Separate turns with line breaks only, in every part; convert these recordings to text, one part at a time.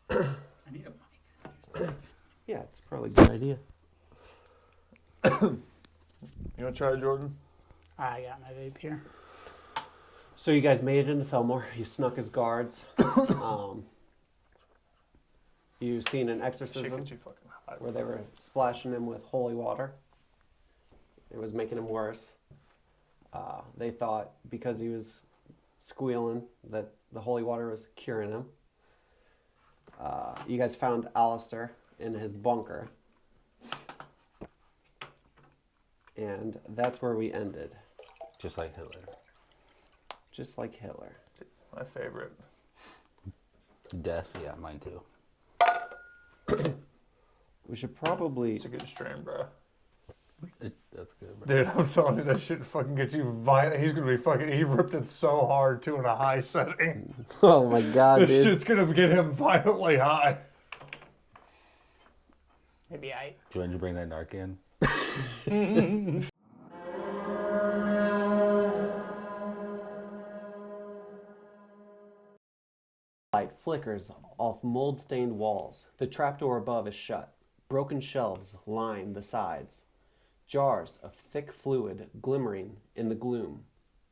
I need a mic.
Yeah, it's probably a good idea.
You want to try, Jordan?
I got my vape here.
So you guys made it into Fillmore. You snuck his guards. You seen an exorcism where they were splashing him with holy water. It was making him worse. They thought because he was squealing that the holy water was curing him. You guys found Alister in his bunker. And that's where we ended.
Just like Hitler.
Just like Hitler.
My favorite.
Death, yeah, mine too.
We should probably...
It's a good strain, bro.
That's good, bro.
Dude, I'm telling you, that shit fucking gets you violent. He's gonna be fucking... He ripped it so hard, too, in a high setting.
Oh my god,
This
dude.
shit's gonna get him violently high.
Maybe I.
Do you want to bring that narc in?
Light flickers off mold-stained walls. The trapdoor above is shut. Broken shelves line the sides. Jars of thick fluid glimmering in the gloom.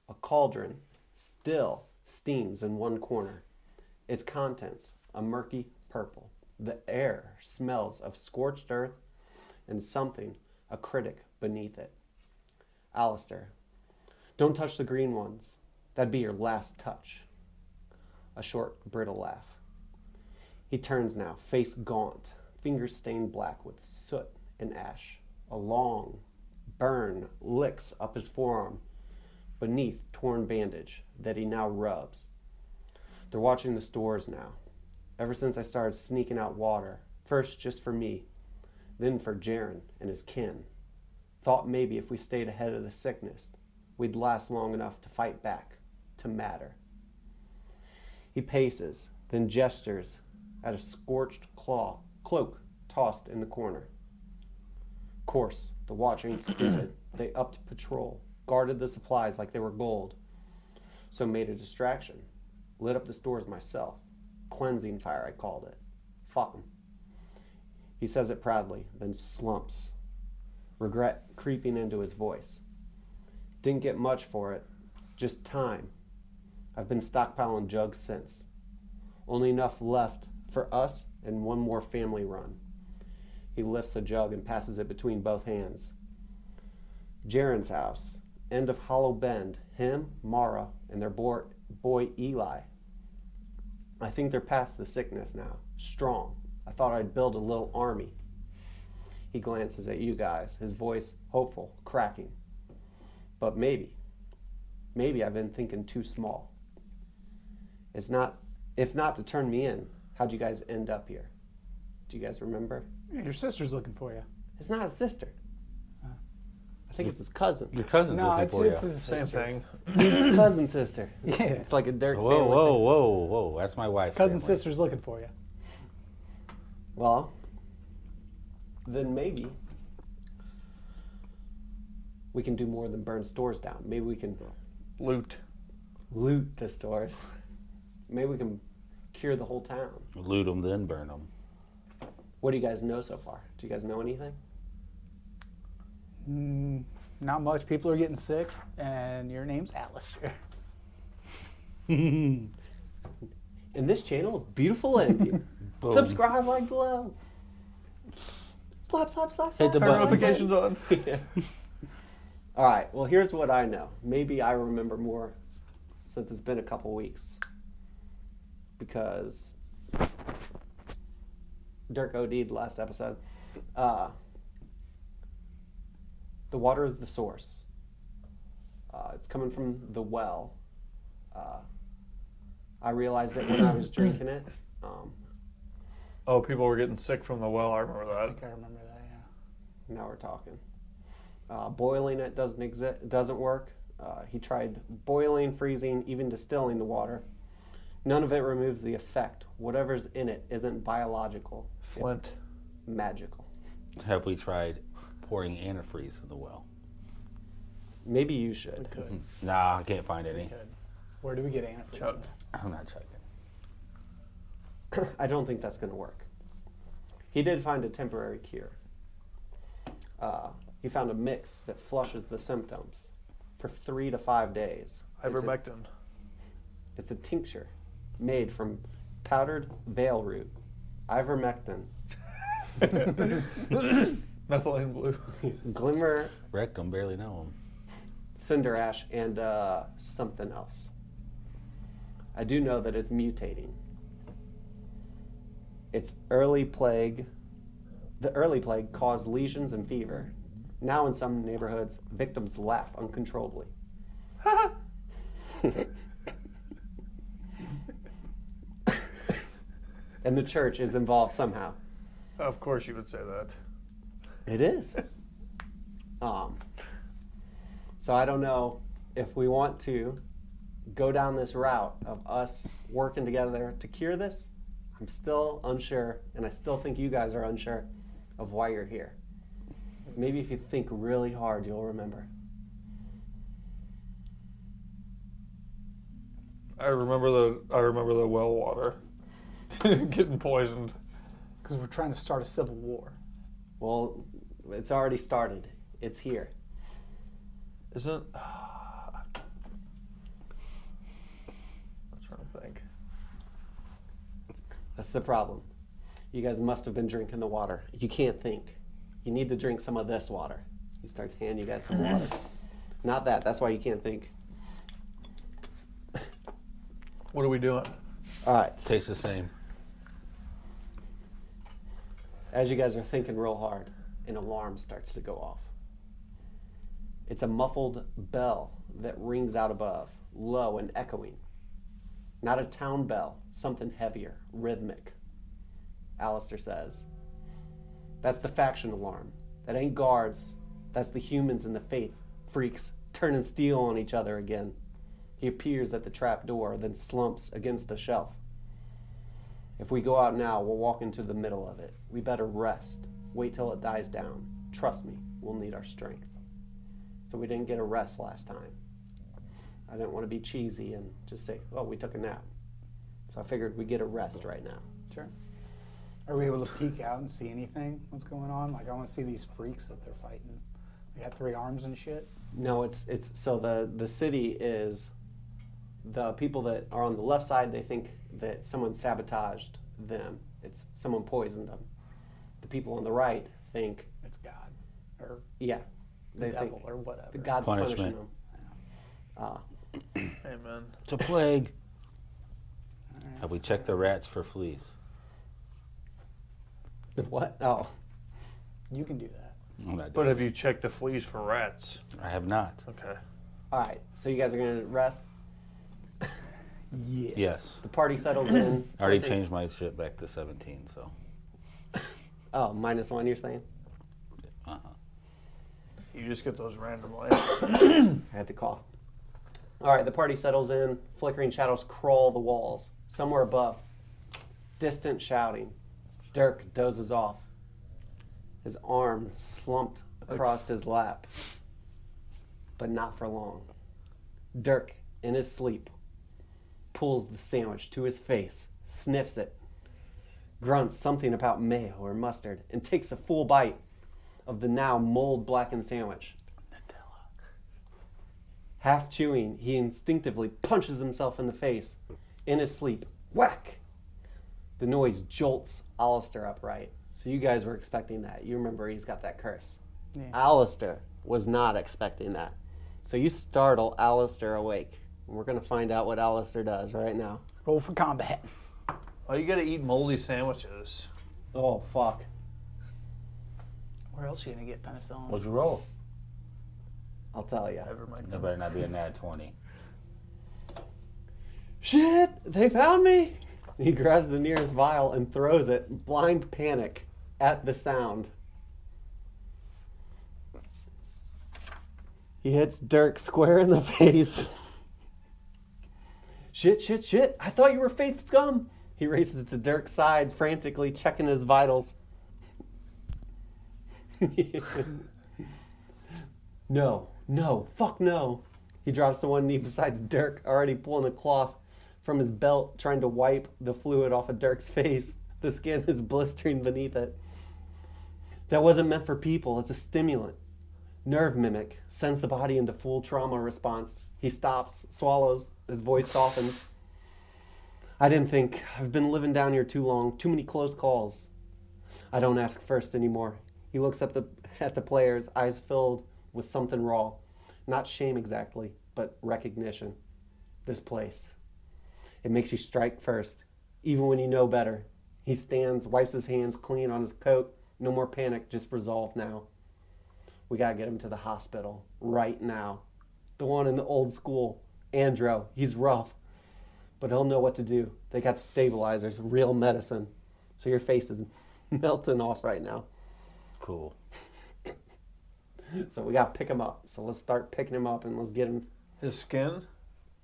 A cauldron still steams in one corner. Its contents a murky purple. The air smells of scorched earth and something, a critic, beneath it. Alister, don't touch the green ones. That'd be your last touch. A short, brittle laugh. He turns now, face gaunt, fingers stained black with soot and ash. A long burn licks up his forearm beneath torn bandage that he now rubs. They're watching the stores now. Ever since I started sneaking out water, first just for me, then for Jaren and his kin. Thought maybe if we stayed ahead of the sickness, we'd last long enough to fight back, to matter. He paces, then gestures at a scorched cloak tossed in the corner. Of course, the watch ain't stupid. They upped patrol, guarded the supplies like they were gold. So made a distraction. Lit up the stores myself. Cleansing fire, I called it. Fought 'em. He says it proudly, then slumps. Regret creeping into his voice. Didn't get much for it, just time. I've been stockpiling jugs since. Only enough left for us and one more family run. He lifts a jug and passes it between both hands. Jaren's house, end of Hollow Bend, him, Mara, and their boy Eli. I think they're past the sickness now, strong. I thought I'd build a little army. He glances at you guys, his voice hopeful, cracking. But maybe I've been thinking too small. It's not, if not to turn me in, how'd you guys end up here? Do you guys remember?
Your sister's looking for you.
It's not his sister. I think it's his cousin.
Your cousin's
No,
looking
it's,
for you.
it's his
Same
sister.
thing.
Cousin sister. It's,
Yeah.
it's like a Dirk
Whoa,
family
whoa,
thing.
whoa, whoa. That's my wife's
Cousin
family.
sister's looking for you.
Well, then maybe we can do more than burn stores down. Maybe we can
Loot.
loot the stores. Maybe we can cure the whole town.
Loot them, then burn them.
What do you guys know so far? Do you guys know anything?
Not much. People are getting sick, and your name's Alister.
And this channel is beautiful and subscribe, like below. Slap, slap, slap, slap.
Hit the
Turn
button.
notifications on.
Yeah. All right, well, here's what I know. Maybe I remember more since it's been a couple weeks. Because Dirk OD'd last episode. The water is the source. It's coming from the well. I realized that when I was drinking it.
Oh, people were getting sick from the well. I remember
I
that.
think I remember that, yeah.
Now we're talking. Boiling it doesn't work. He tried boiling, freezing, even distilling the water. None of it removes the effect. Whatever's in it isn't biological.
Flint.
It's magical.
Have we tried pouring antifreeze in the well?
Maybe you should.
We could.
Nah, I can't find any.
Could. Where do we get antifreeze?
Chuck.
I'm not checking.
I don't think that's going to work. He did find a temporary cure. He found a mix that flushes the symptoms for 3 to 5 days.
Ivermectin.
It's a tincture made from powdered vial root, ivermectin,
Methylene blue.
glimmer,
Rectum, barely know him.
cinder ash, and something else. I do know that it's mutating. It's early plague. The early plague caused lesions and fever. Now in some neighborhoods, victims laugh uncontrollably. And the church is involved somehow.
Of course you would say that.
It is. So I don't know if we want to go down this route of us working together to cure this. I'm still unsure, and I still think you guys are unsure of why you're here. Maybe if you think really hard, you'll remember.
I remember the well water getting poisoned.
Because we're trying to start a civil war.
Well, it's already started. It's here.
Isn't? I'm trying to think.
That's the problem. You guys must have been drinking the water. You can't think. You need to drink some of this water. He starts handing you guys some water. Not that. That's why you can't think.
What are we doing?
All right.
Tastes the same.
As you guys are thinking real hard, an alarm starts to go off. It's a muffled bell that rings out above, low and echoing. Not a town bell, something heavier, rhythmic. Alister says. That's the faction alarm. That ain't guards. That's the humans and the faith freaks turning steel on each other again. He appears at the trap door, then slumps against a shelf. If we go out now, we'll walk into the middle of it. We better rest. Wait till it dies down. Trust me, we'll need our strength. So we didn't get a rest last time. I didn't want to be cheesy and just say, oh, we took a nap. So I figured we'd get a rest right now.
Sure. Are we able to peek out and see anything? What's going on? Like, I want to see these freaks that they're fighting. They got 3 arms and shit.
No, it's so the city is the people that are on the left side. They think that someone sabotaged them. It's someone poisoned them. The people on the right think,
It's God. Or
yeah,
the
they
devil
think
or whatever.
the God's punishing
Punishment.
them.
Amen.
It's a plague. Have we checked the rats for fleas?
What? Oh,
You can do that.
I'm not
But
doing
have you checked the fleas for rats?
it. I have not.
Okay.
all right. So you guys are gonna rest.
Yes.
Yes.
The party settles in.
I already changed my shit back to 17, so.
Oh, -1. You're saying?
Uh-huh.
You just get those randomly.
I had to cough. All right, the party settles in. Flickering shadows crawl the walls. Somewhere above, distant shouting. Dirk dozes off. His arm slumped across his lap. But not for long. Dirk, in his sleep, pulls the sandwich to his face, sniffs it, grunts something about mayo or mustard, and takes a full bite of the now mold-blackened sandwich. Half chewing, he instinctively punches himself in the face. In his sleep, whack! The noise jolts Alister upright. So you guys were expecting that. You remember he's got that curse.
Yeah.
Alister was not expecting that. So you startle Alister awake. And we're going to find out what Alister does right now.
Roll for combat.
Oh, you gotta eat moldy sandwiches.
Oh, fuck.
Where else are you going to get penicillin?
What'd you roll?
I'll tell you.
Ivermectin.
That better not be a nat 20.
Shit! They found me! He grabs the nearest vial and throws it, blind panic, at the sound. He hits Dirk square in the face. Shit. I thought you were Faith Scum. He races to Dirk's side, frantically checking his vitals. No, fuck no. He drops to one knee beside Dirk, already pulling a cloth from his belt, trying to wipe the fluid off of Dirk's face. The skin is blistering beneath it. That wasn't meant for people. It's a stimulant. Nerve mimic. Sends the body into full trauma response. He stops, swallows. His voice softens. I didn't think. I've been living down here too long. Too many close calls. I don't ask first anymore. He looks at the players, eyes filled with something raw. Not shame exactly, but recognition. This place. It makes you strike first, even when you know better. He stands, wipes his hands clean on his coat. No more panic, just resolve now. We gotta get him to the hospital right now. The one in the old school, Andro, he's rough, but he'll know what to do. They got stabilizers, real medicine. So your face is melting off right now.
Cool.
So we gotta pick him up. So let's start picking him up and let's get him
His skin?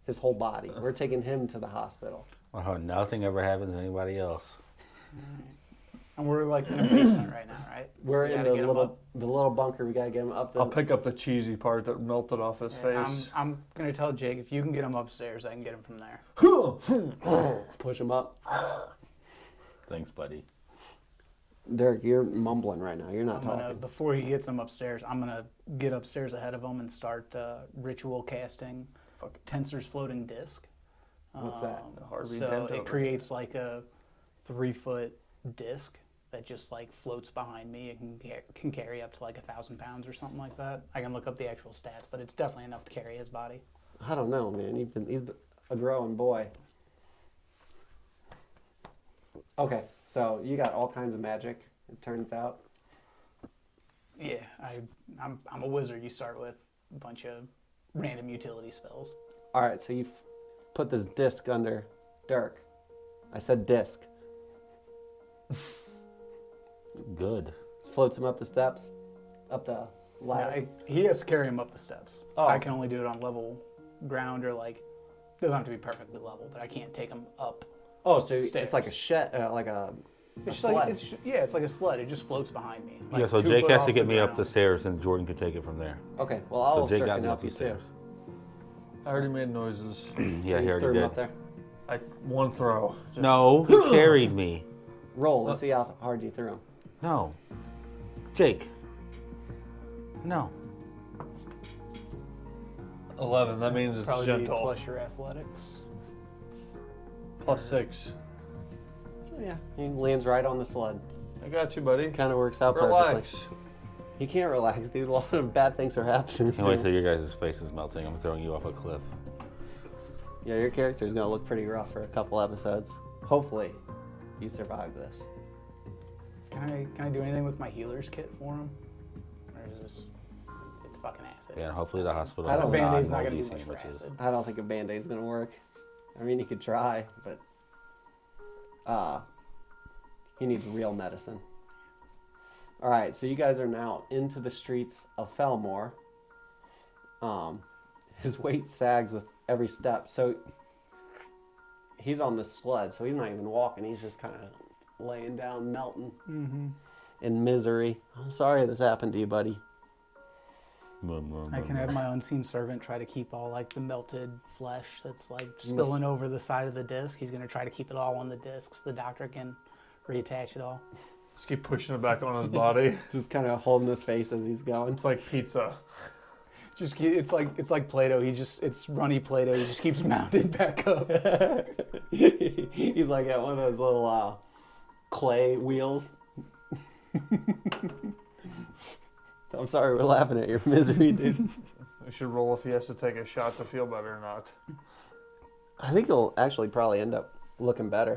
his whole body. We're taking him to the hospital.
I hope nothing ever happens to anybody else.
And we're like in a basement right now, right? So
We're
we
in
gotta get 'em up.
the little bunker. We gotta get him up.
I'll pick up the cheesy part that melted off his
Yeah,
face.
I'm gonna tell Jake if you can get him upstairs, I can get him from there.
Push him up.
Thanks, buddy.
Dirk, you're mumbling right now. You're not talking.
Before he gets him upstairs, I'm gonna get upstairs ahead of him and start ritual casting Tensor's floating disc.
What's that?
So it creates like a 3-foot disc that just like floats behind me. It can carry up to like 1,000 pounds or something like that. I can look up the actual stats, but it's definitely enough to carry his body.
I don't know, man. He's a growing boy. Okay, so you got all kinds of magic, it turns out.
Yeah, I'm a wizard. You start with a bunch of random utility spells.
All right, so you put this disc under Dirk. I said disc.
Good.
Floats him up the steps, up the ladder.
Yeah, he has to carry him up the steps.
Oh.
I can only do it on level ground or like, doesn't have to be perfectly level, but I can't take him up.
Oh, so
Stairs.
it's like a shed, like a
It's
sled.
like it's like a sled. It just floats behind me. Like
Yeah, so
2
Jake
foot
has
off
to get
the
me up the
ground.
stairs and Jordan can take it from there.
Okay, well I'll
So Jake got
circle
me
help
up
you
the
too.
stairs.
I already made noises.
Yeah,
So
he
you
already
threw him
did.
up there.
One throw. Just-
No, he carried me.
Roll. Let's see how hard you threw him.
No. Jake. No.
11. That means it's
Probably be
gentle.
plus your athletics.
+6.
Yeah, he lands right on the sled.
I got you, buddy.
Kind of works out perfectly.
Relax.
He can't relax, dude. A lot of bad things are happening.
Can't wait till your guys' face is melting. I'm throwing you off a cliff.
Yeah, your character's gonna look pretty rough for a couple episodes. Hopefully, you survive this.
Can I do anything with my healer's kit for him? Or is this it's fucking acid?
Yeah, and hopefully the hospital
I
has
don't-
Band-Aid's not
non-moldy
gonna do much for
sandwiches.
acid.
I don't think a band-aid's gonna work. I mean, you could try, but he needs real medicine. All right, so you guys are now into the streets of Felmore. His weight sags with every step, so he's on this sled, so he's not even walking. He's just kind of laying down, melting in misery. I'm sorry this happened to you, buddy.
I can have my unseen servant try to keep all like the melted flesh that's like spilling over the side of the disc. He's gonna try to keep it all on the disc so the doctor can reattach it all.
Just keep pushing it back on his body.
Just kind of holding his face as he's going.
It's like pizza.
It's like Play-Doh. It's runny Play-Doh. He just keeps mounting back up.
He's like at one of those little clay wheels. I'm sorry we're laughing at your misery, dude.
We should roll if he has to take a shot to feel better or not.
I think he'll actually probably end up looking better.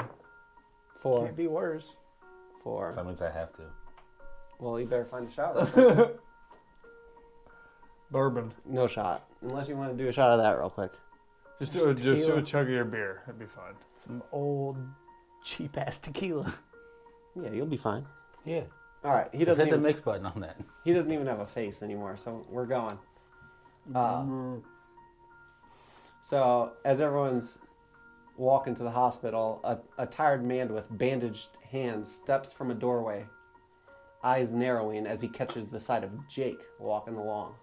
Can't be worse.
That means I have to.
Well, you better find a shot. Real quick.
Bourbon.
No shot, unless you want to do a shot of that real quick.
Just do a
Tequila.
chug of your beer. It'd be fine.
Some old cheap ass tequila.
Yeah, you'll be fine.
Yeah.
All right, he
Just
doesn't
hit the
even,
mix button on that.
he doesn't even have a face anymore, so we're going. So as everyone's walking to the hospital, a tired man with bandaged hands steps from a doorway, eyes narrowing as he catches the sight of Jake walking along.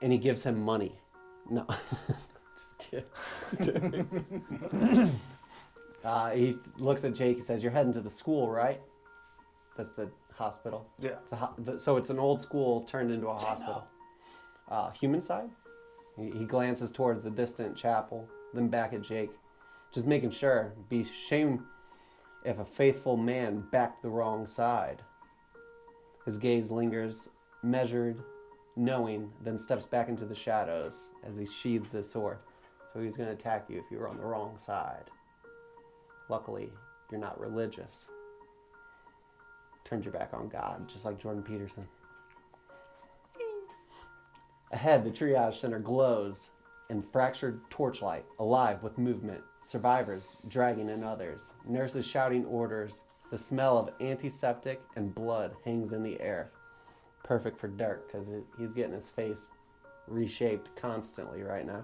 And he gives him money. No. Just He looks at Jake. He says, "You're heading to the school, right?" That's the hospital.
Yeah.
So it's an old school turned into a hospital. Human side? He glances towards the distant chapel, then back at Jake. Just making sure. Be shame if a faithful man backed the wrong side. His gaze lingers, measured, knowing, then steps back into the shadows as he sheathes his sword. So he's going to attack you if you were on the wrong side. Luckily, you're not religious. Turned your back on God, just like Jordan Peterson. Ahead, the triage center glows in fractured torchlight, alive with movement. Survivors dragging in others. Nurses shouting orders. The smell of antiseptic and blood hangs in the air. Perfect for Dirk, because he's getting his face reshaped constantly right now.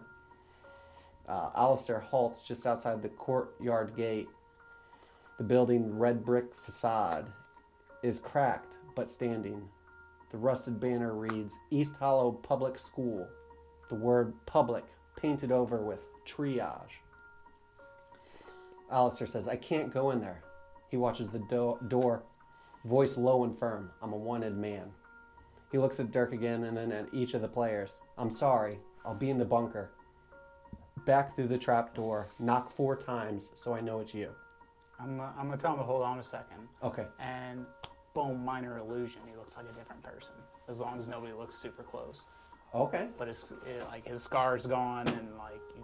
Alister halts just outside the courtyard gate. The building red brick facade is cracked but standing. The rusted banner reads East Hollow Public School. The word public painted over with triage. Alister says, "I can't go in there." He watches the door, voice low and firm. "I'm a wanted man." He looks at Dirk again and then at each of the players. "I'm sorry. I'll be in the bunker." Back through the trap door. Knock 4 times so I know it's you.
I'm gonna tell him to hold on a second.
Okay.
And boom, minor illusion. He looks like a different person, as long as nobody looks super close.
Okay.
But his scar's gone, and like he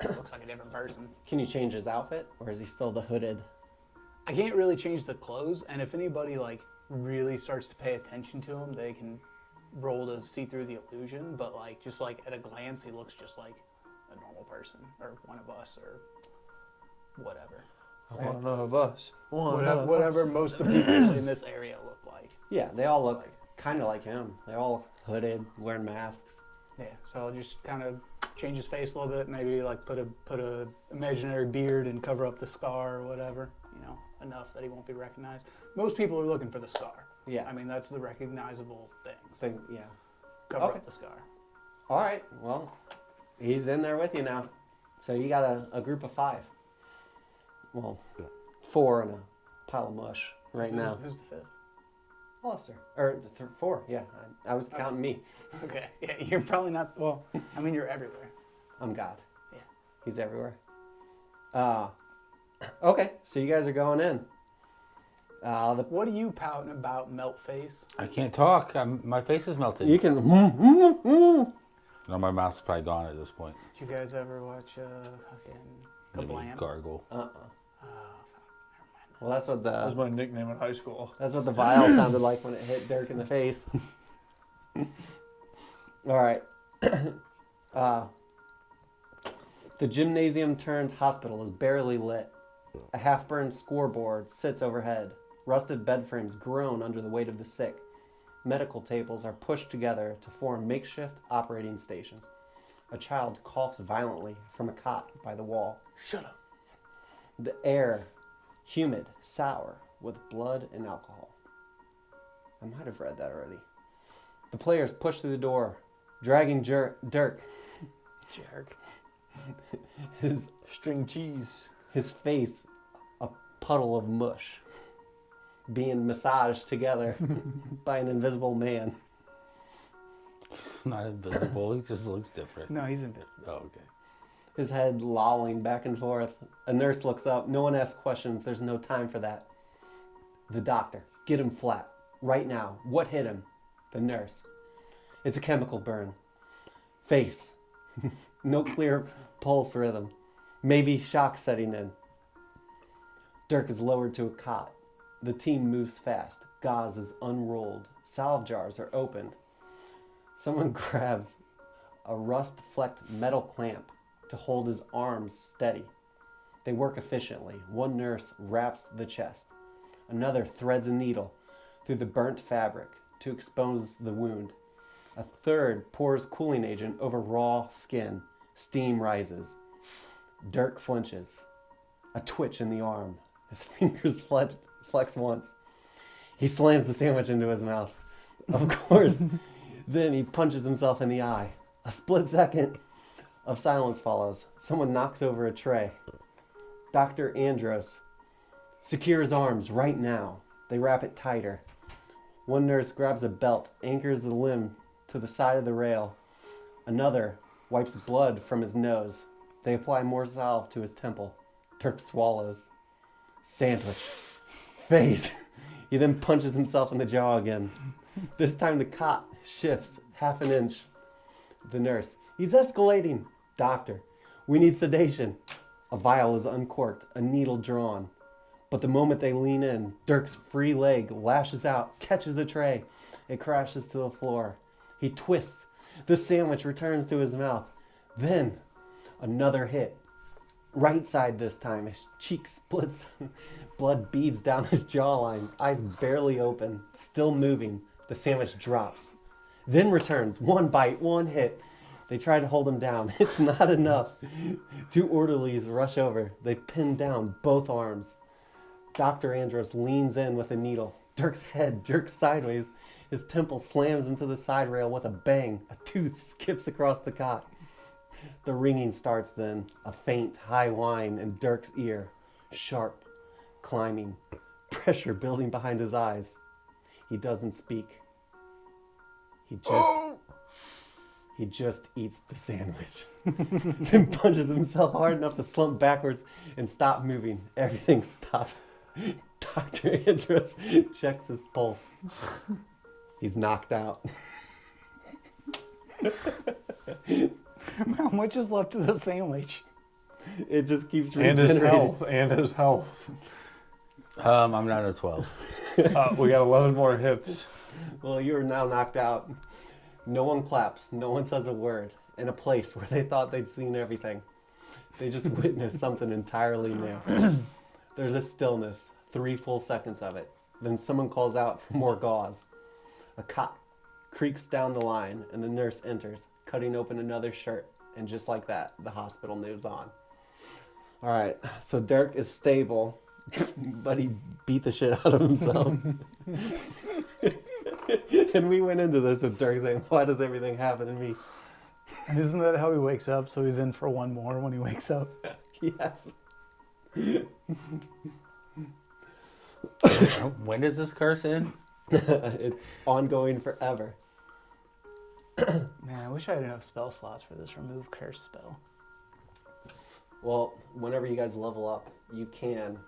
looks like a different person.
Can you change his outfit, or is he still the hooded?
I can't really change the clothes, and if anybody like really starts to pay attention to him, they can roll to see through the illusion. But like just like at a glance, he looks just like a normal person or one of us or whatever.
Okay.
One of us.
Whatever most of the people in this area look like.
Yeah, they all
Looks
look
like.
kind of like him. They're all hooded, wearing masks.
Yeah, so I'll just kind of change his face a little bit, maybe like put a imaginary beard and cover up the scar or whatever, enough that he won't be recognized. Most people are looking for the scar.
Yeah.
I mean, that's the recognizable thing. So
So, yeah.
cover
Okay.
up the scar.
All right. Well, he's in there with you now. So you got a group of 5. Well, 4 in a pile of mush right now.
Who's the 5th?
Alister. Or 4, yeah. I was counting me.
Okay, yeah, you're probably not, well, I mean, you're everywhere.
I'm God.
Yeah.
He's everywhere. Okay, so you guys are going in.
What are you pouting about, melt face?
I can't talk. My face is melted.
You can...
No, my mouth's probably gone at this point.
Did you guys ever watch fucking
Maybe
Kablam?
gargle.
Oh,
Well, that's what
That was
the
my nickname in high school.
vial sounded like when it hit Dirk in the face. All right. The gymnasium turned hospital is barely lit. A half-burned scoreboard sits overhead. Rusted bed frames groan under the weight of the sick. Medical tables are pushed together to form makeshift operating stations. A child coughs violently from a cot by the wall.
shut up.
The air, humid, sour, with blood and alcohol. I might have read that already. The players push through the door, dragging Dirk.
Jerk.
His
String cheese.
face a puddle of mush, being massaged together by an invisible man.
He's not invisible. He just looks different.
No, he's invisible.
Oh, okay.
His head lolling back and forth. A nurse looks up. No one asks questions. There's no time for that. The doctor. Get him flat. Right now. What hit him? The nurse. It's a chemical burn. Face. No clear pulse rhythm. Maybe shock setting in. Dirk is lowered to a cot. The team moves fast. Gauze is unrolled. Salve jars are opened. Someone grabs a rust-flecked metal clamp to hold his arms steady. They work efficiently. One nurse wraps the chest. Another threads a needle through the burnt fabric to expose the wound. A third pours cooling agent over raw skin. Steam rises. Dirk flinches. A twitch in the arm. His fingers flex once. He slams the sandwich into his mouth. Of course. Then he punches himself in the eye. A split second. of silence follows. Someone knocks over a tray. Dr. Andros. Secure his arms right now. They wrap it tighter. One nurse grabs a belt, anchors the limb to the side of the rail. Another wipes blood from his nose. They apply more salve to his temple. Dirk swallows. Sandwich. Face. He then punches himself in the jaw again. This time the cot shifts half an inch. The nurse. He's escalating. Doctor. We need sedation. A vial is uncorked, a needle drawn. But the moment they lean in, Dirk's free leg lashes out, catches the tray. It crashes to the floor. He twists. The sandwich returns to his mouth. Then, another hit. Right side this time. His cheek splits. Blood beads down his jawline. Eyes barely open. Still moving. The sandwich drops. Then returns. One bite, one hit. They try to hold him down. It's not enough. Two orderlies rush over. They pin down both arms. Dr. Andros leans in with a needle. Dirk's head jerks sideways. His temple slams into the side rail with a bang. A tooth skips across the cot. The ringing starts then. A faint, high whine in Dirk's ear. Sharp, climbing. Pressure building behind his eyes. He doesn't speak. He just eats the sandwich. Then punches himself hard enough to slump backwards and stop moving. Everything stops. Dr. Andros checks his pulse. He's knocked out.
How much is left of the sandwich?
It just keeps
And
regenerating.
his health.
I'm not a 12.
We got 11 more hits.
Well, you are now knocked out. No one claps. No one says a word. In a place where they thought they'd seen everything. They just witnessed something entirely new. There's a stillness. 3 full seconds of it. Then someone calls out for more gauze. A cot creaks down the line, and the nurse enters, cutting open another shirt. And just like that, the hospital moves on. All right, so Dirk is stable, but he beat the shit out of himself. And we went into this with Dirk saying, why does everything happen to me?
And isn't that how he wakes up? So he's in for one more when he wakes up.
Yes.
When does this curse end?
It's ongoing forever.
Man, I wish I had enough spell slots for this remove curse spell.
Well, whenever you guys level up, you can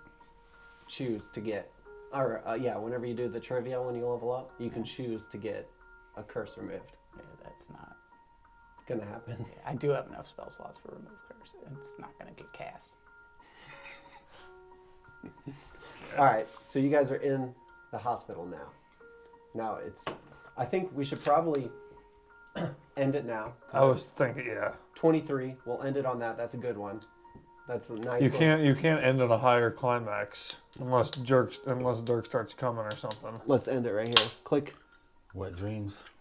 choose to get, or whenever you do the trivia when you level up, you can choose to get a curse removed.
Yeah, that's not
Gonna happen.
Yeah, I do have enough spell slots for remove curse. It's not gonna get cast.
All right, so you guys are in the hospital now. Now I think we should probably end it now.
I was thinking, yeah.
23. We'll end it on that. That's a good one. That's a nice.
You can't end at a higher climax unless Dirk starts coming or something.
Let's end it right here. Click.
Wet dreams.